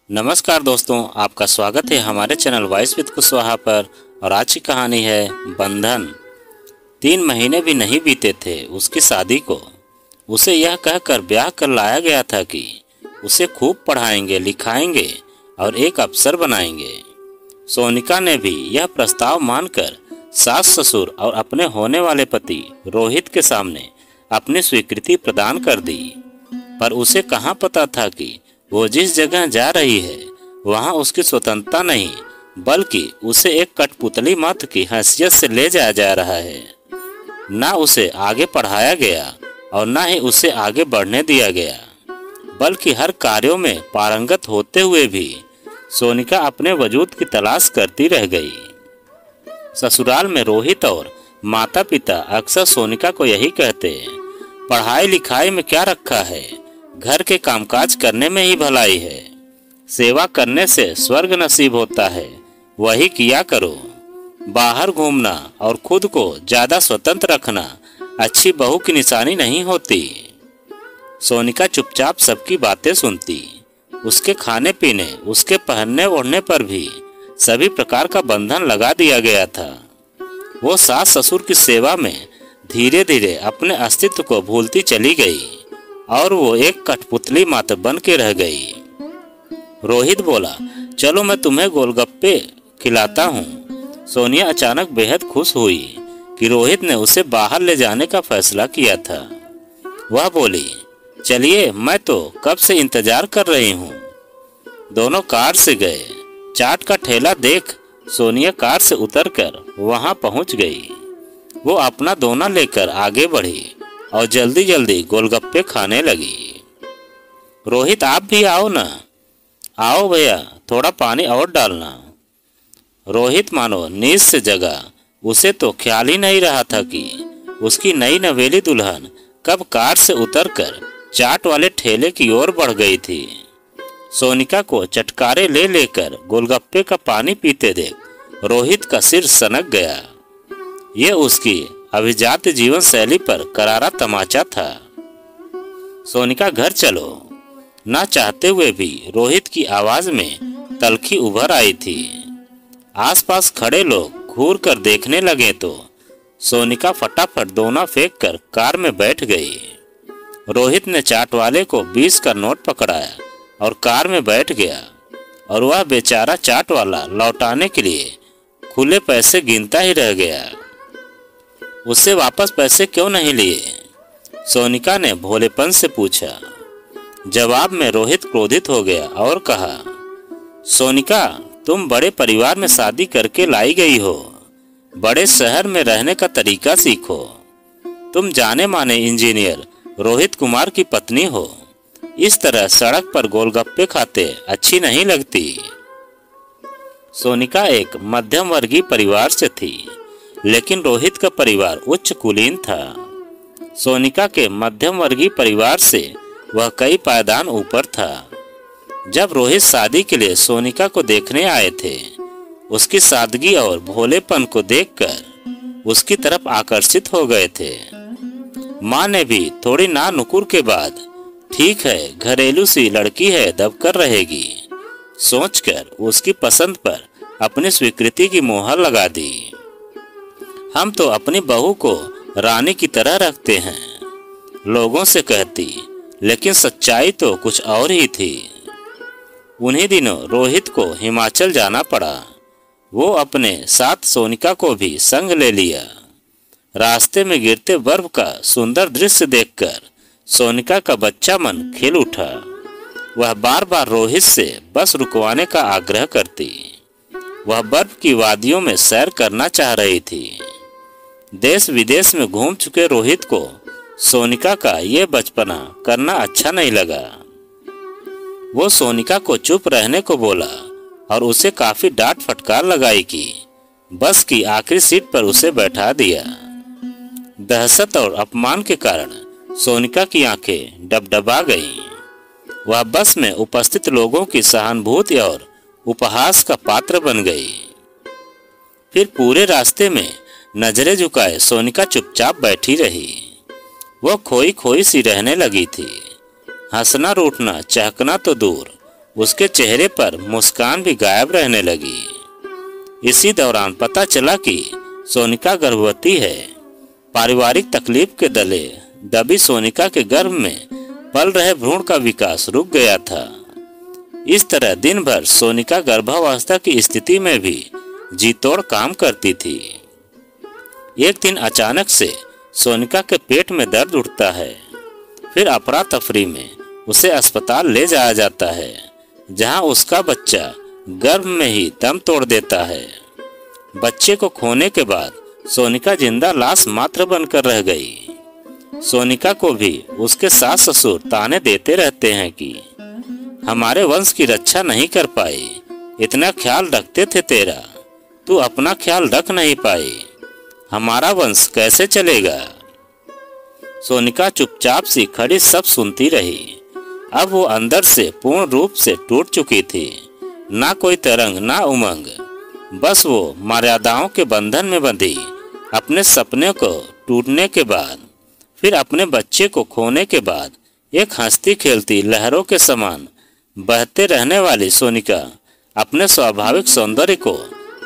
नमस्कार दोस्तों, आपका स्वागत है हमारे चैनल वॉइस विद कुशवाहा पर। और आज की कहानी है बंधन। 3 महीने भी नहीं बीते थे उसकी शादी को। उसे यह कहकर ब्याह कर लाया गया था कि उसे खूब पढ़ाएंगे, लिखाएंगे और एक अफसर बनाएंगे। सोनिका ने भी यह प्रस्ताव मानकर सास ससुर और अपने होने वाले पति रोहित के सामने अपनी स्वीकृति प्रदान कर दी। पर उसे कहाँ पता था कि वो जिस जगह जा रही है वहाँ उसकी स्वतंत्रता नहीं, बल्कि उसे एक कठपुतली मात्र की हैसियत से ले जाया जा रहा है। ना उसे आगे पढ़ाया गया और ना ही उसे आगे बढ़ने दिया गया, बल्कि हर कार्यों में पारंगत होते हुए भी सोनिका अपने वजूद की तलाश करती रह गई। ससुराल में रोहित और माता पिता अक्सर सोनिका को यही कहते, पढ़ाई लिखाई में क्या रखा है, घर के कामकाज करने में ही भलाई है, सेवा करने से स्वर्ग नसीब होता है, वही किया करो। बाहर घूमना और खुद को ज्यादा स्वतंत्र रखना अच्छी बहू की निशानी नहीं होती। सोनिका चुपचाप सबकी बातें सुनती। उसके खाने पीने, उसके पहनने ओढ़ने पर भी सभी प्रकार का बंधन लगा दिया गया था। वो सास ससुर की सेवा में धीरे धीरे अपने अस्तित्व को भूलती चली गई और वो एक कठपुतली मात्र बन के रह गई। रोहित बोला, चलो मैं तुम्हें गोलगप्पे खिलाता हूँ। सोनिया अचानक बेहद खुश हुई कि रोहित ने उसे बाहर ले जाने का फैसला किया था। वह बोली, चलिए, मैं तो कब से इंतजार कर रही हूँ। दोनों कार से गए। चाट का ठेला देख सोनिया कार से उतरकर वहां पहुंच गई। वो अपना दोना लेकर आगे बढ़ी और जल्दी जल्दी गोलगप्पे खाने लगी। रोहित, आप भी आओ ना। आओ भैया, थोड़ा पानी और डालना। रोहित मानो नींद से जगा। उसे तो ख्याल ही नहीं रहा था कि उसकी नई नवेली दुल्हन कब कार से उतरकर चाट वाले ठेले की ओर बढ़ गई थी। सोनिका को चटकारे ले लेकर गोलगप्पे का पानी पीते देख रोहित का सिर सनक गया। ये उसकी अभिजात जीवन शैली पर करारा तमाचा था। सोनिका, घर चलो। ना चाहते हुए भी रोहित की आवाज में तलखी उभर आई थी। आसपास खड़े लोग घूर कर देखने लगे तो सोनिका फटाफट दोना फेंक कर कार में बैठ गई। रोहित ने चाट वाले को 20 का नोट पकड़ाया और कार में बैठ गया और वह बेचारा चाट वाला लौटाने के लिए खुले पैसे गिनता ही रह गया। उससे वापस पैसे क्यों नहीं लिए? सोनिका ने भोलेपन से पूछा। जवाब में रोहित क्रोधित हो गया और कहा, सोनिका, तुम बड़े परिवार में शादी करके लाई गई हो। बड़े शहर में रहने का तरीका सीखो। तुम जाने माने इंजीनियर रोहित कुमार की पत्नी हो। इस तरह सड़क पर गोलगप्पे खाते अच्छी नहीं लगती। सोनिका एक मध्यम वर्गीय परिवार से थी, लेकिन रोहित का परिवार उच्च कुलीन था। सोनिका के मध्यम वर्गीय परिवार से वह कई पायदान ऊपर था। जब रोहित शादी के लिए सोनिका को देखने आए थे, उसकी सादगी और भोलेपन को देखकर उसकी तरफ आकर्षित हो गए थे। माँ ने भी थोड़ी ना नुकुर के बाद, ठीक है, घरेलू सी लड़की है, दबकर रहेगी, सोचकर उसकी पसंद पर अपनी स्वीकृति की मोहर लगा दी। हम तो अपनी बहू को रानी की तरह रखते हैं, लोगों से कहती, लेकिन सच्चाई तो कुछ और ही थी। उन्हीं दिनों रोहित को हिमाचल जाना पड़ा। वो अपने साथ सोनिका को भी संग ले लिया। रास्ते में गिरते बर्फ का सुंदर दृश्य देखकर सोनिका का बच्चा मन खिल उठा। वह बार बार रोहित से बस रुकवाने का आग्रह करती। वह बर्फ की वादियों में सैर करना चाह रही थी। देश विदेश में घूम चुके रोहित को सोनिका का ये बचपना करना अच्छा नहीं लगा। वो सोनिका को चुप रहने को बोला और उसे काफी डांट फटकार लगाई कि बस की आखिरी सीट पर उसे बैठा दिया। दहशत और अपमान के कारण सोनिका की आंखें डबडबा गईं। वह बस में उपस्थित लोगों की सहानुभूति और उपहास का पात्र बन गई। फिर पूरे रास्ते में नजरें झुकाए सोनिका चुपचाप बैठी रही। वो खोई खोई सी रहने लगी थी। हंसना रूठना चहकना तो दूर, उसके चेहरे पर मुस्कान भी गायब रहने लगी। इसी दौरान पता चला कि सोनिका गर्भवती है। पारिवारिक तकलीफ के दले दबी सोनिका के गर्भ में पल रहे भ्रूण का विकास रुक गया था। इस तरह दिन भर सोनिका गर्भावस्था की स्थिति में भी जी तोड़ काम करती थी। एक दिन अचानक से सोनिका के पेट में दर्द उठता है। फिर अफरा तफरी में उसे अस्पताल ले जाया जाता है, जहां उसका बच्चा गर्भ में ही दम तोड़ देता है। बच्चे को खोने के बाद सोनिका जिंदा लाश मात्र बनकर रह गई। सोनिका को भी उसके सास ससुर ताने देते रहते हैं कि हमारे वंश की रक्षा नहीं कर पाए, इतना ख्याल रखते थे तेरा, तू अपना ख्याल रख नहीं पाए, हमारा वंश कैसे चलेगा। सोनिका चुपचाप सी खड़ी सब सुनती रही। अब वो अंदर से पूर्ण रूप से टूट चुकी थी। ना कोई तरंग ना उमंग, बस वो मर्यादाओं के बंधन में बंधी अपने सपने को टूटने के बाद, फिर अपने बच्चे को खोने के बाद एक हंसती खेलती लहरों के समान बहते रहने वाली सोनिका अपने स्वाभाविक सौंदर्य को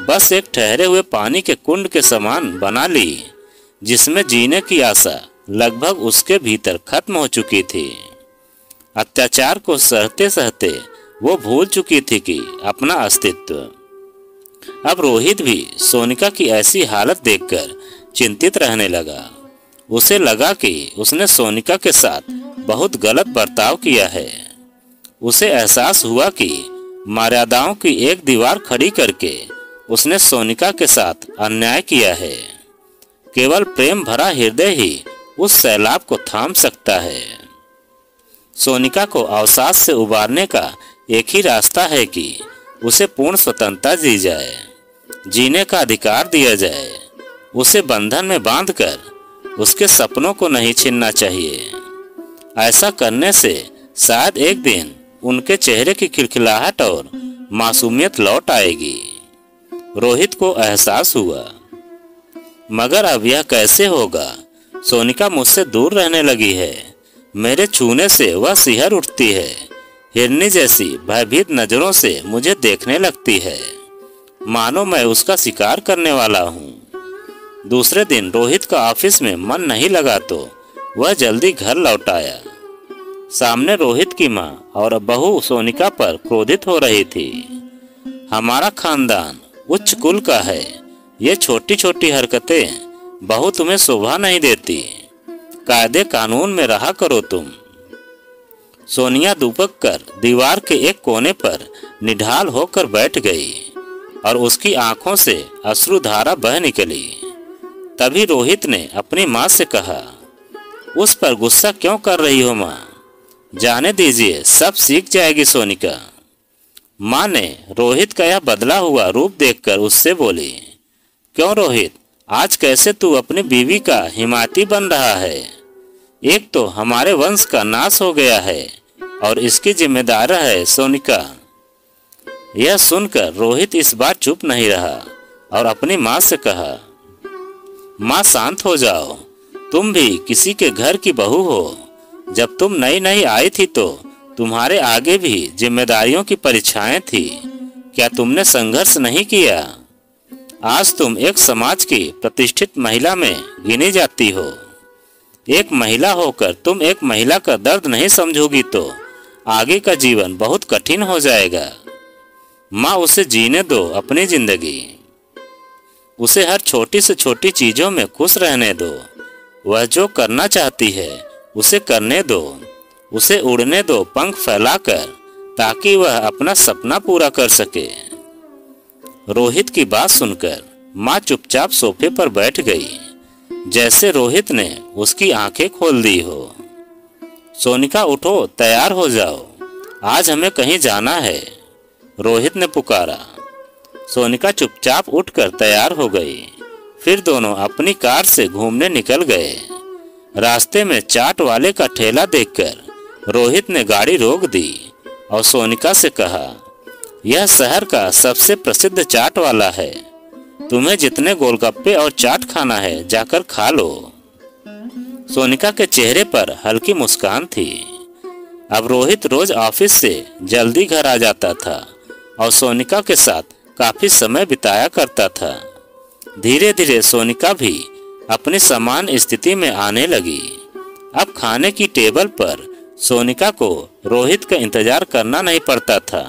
बस एक ठहरे हुए पानी के कुंड के समान बना ली, जिसमें जीने की आशा लगभग उसके भीतर खत्म हो चुकी थी। अत्याचार को सहते सहते वो भूल चुकी थी कि अपना अस्तित्व। अब रोहित भी सोनिका की ऐसी हालत देखकर चिंतित रहने लगा। उसे लगा कि उसने सोनिका के साथ बहुत गलत बर्ताव किया है। उसे एहसास हुआ कि मर्यादाओं की एक दीवार खड़ी करके उसने सोनिका के साथ अन्याय किया है। केवल प्रेम भरा हृदय ही उस सैलाब को थाम सकता है। सोनिका को अवसाद से उबारने का एक ही रास्ता है कि उसे पूर्ण स्वतंत्रता दी जाए, जीने का अधिकार दिया जाए। उसे बंधन में बांधकर उसके सपनों को नहीं छीनना चाहिए। ऐसा करने से शायद एक दिन उनके चेहरे की खिलखिलाहट और मासूमियत लौट आएगी। रोहित को एहसास हुआ, मगर अब यह कैसे होगा। सोनिका मुझसे दूर रहने लगी है। मेरे छूने से वह सिहर उठती है। हिरनी जैसी भयभीत नजरों से मुझे देखने लगती है, मानो मैं उसका शिकार करने वाला हूँ। दूसरे दिन रोहित का ऑफिस में मन नहीं लगा तो वह जल्दी घर लौट आया। सामने रोहित की माँ और बहू सोनिका पर क्रोधित हो रही थी। हमारा खानदान उच्च कुल का है, ये छोटी छोटी हरकतें बहू तुम्हें शोभा नहीं देती। कायदे कानून में रहा करो तुम। सोनिया दुबक कर दीवार के एक कोने पर निढाल होकर बैठ गई और उसकी आंखों से अश्रुधारा बह निकली। तभी रोहित ने अपनी माँ से कहा, उस पर गुस्सा क्यों कर रही हो माँ, जाने दीजिए, सब सीख जाएगी सोनिका। माँ ने रोहित का यह बदला हुआ रूप देखकर उससे बोली, क्यों रोहित, आज कैसे तू अपनी बीवी का हिमायती बन रहा है। एक तो हमारे वंश का नाश हो गया है और इसकी जिम्मेदार है सोनिका। यह सुनकर रोहित इस बार चुप नहीं रहा और अपनी माँ से कहा, माँ शांत हो जाओ, तुम भी किसी के घर की बहू हो। जब तुम नई नई आई थी तो तुम्हारे आगे भी जिम्मेदारियों की परीक्षाएं थी। क्या तुमने संघर्ष नहीं किया। आज तुम एक समाज की प्रतिष्ठित महिला में गिनी जाती हो। एक महिला होकर तुम एक महिला का दर्द नहीं समझोगी तो आगे का जीवन बहुत कठिन हो जाएगा। माँ, उसे जीने दो अपनी जिंदगी। उसे हर छोटी से छोटी चीजों में खुश रहने दो। वह जो करना चाहती है उसे करने दो। उसे उड़ने दो पंख फैलाकर, ताकि वह अपना सपना पूरा कर सके। रोहित की बात सुनकर माँ चुपचाप सोफे पर बैठ गई, जैसे रोहित ने उसकी आंखें खोल दी हो। सोनिका, उठो, तैयार हो जाओ, आज हमें कहीं जाना है, रोहित ने पुकारा। सोनिका चुपचाप उठकर तैयार हो गई। फिर दोनों अपनी कार से घूमने निकल गए। रास्ते में चाट वाले का ठेला देखकर रोहित ने गाड़ी रोक दी और सोनिका से कहा, यह शहर का सबसे प्रसिद्ध चाट वाला है। तुम्हें जितने गोलगप्पे और चाट खाना है जाकर खा लो। सोनिका के चेहरे पर हल्की मुस्कान थी। अब रोहित रोज ऑफिस से जल्दी घर आ जाता था और सोनिका के साथ काफी समय बिताया करता था। धीरे धीरे सोनिका भी अपनी समान स्थिति में आने लगी। अब खाने की टेबल पर सोनिका को रोहित का इंतजार करना नहीं पड़ता था।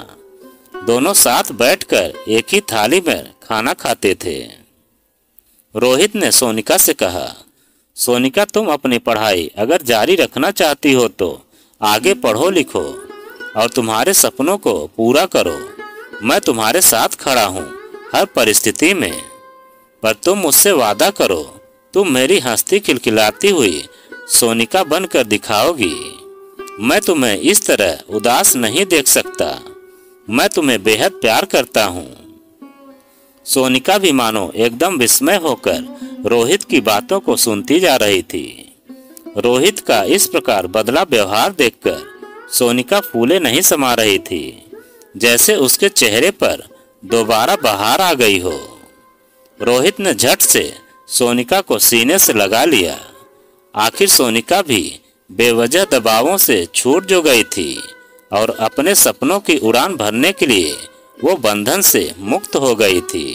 दोनों साथ बैठकर एक ही थाली में खाना खाते थे। रोहित ने सोनिका से कहा, सोनिका, तुम अपनी पढ़ाई अगर जारी रखना चाहती हो तो आगे पढ़ो लिखो और तुम्हारे सपनों को पूरा करो। मैं तुम्हारे साथ खड़ा हूँ हर परिस्थिति में, पर तुम मुझसे वादा करो, तुम मेरी हंसती खिलखिलाती हुई सोनिका बनकर दिखाओगी। मैं तुम्हें इस तरह उदास नहीं देख सकता। मैं तुम्हें बेहद प्यार करता हूँ। सोनिका भी मानो एकदम विस्मय होकर रोहित की बातों को सुनती जा रही थी। रोहित का इस प्रकार बदला व्यवहार देखकर सोनिका फूले नहीं समा रही थी, जैसे उसके चेहरे पर दोबारा बहार आ गई हो। रोहित ने झट से सोनिका को सीने से लगा लिया। आखिर सोनिका भी बेवजह दबावों से छूट जो गई थी और अपने सपनों की उड़ान भरने के लिए वो बंधन से मुक्त हो गई थी।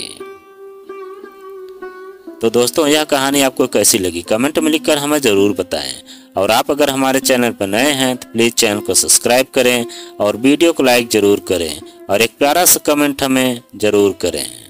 तो दोस्तों, यह कहानी आपको कैसी लगी कमेंट में लिखकर हमें ज़रूर बताएं। और आप अगर हमारे चैनल पर नए हैं तो प्लीज़ चैनल को सब्सक्राइब करें और वीडियो को लाइक ज़रूर करें और एक प्यारा सा कमेंट हमें ज़रूर करें।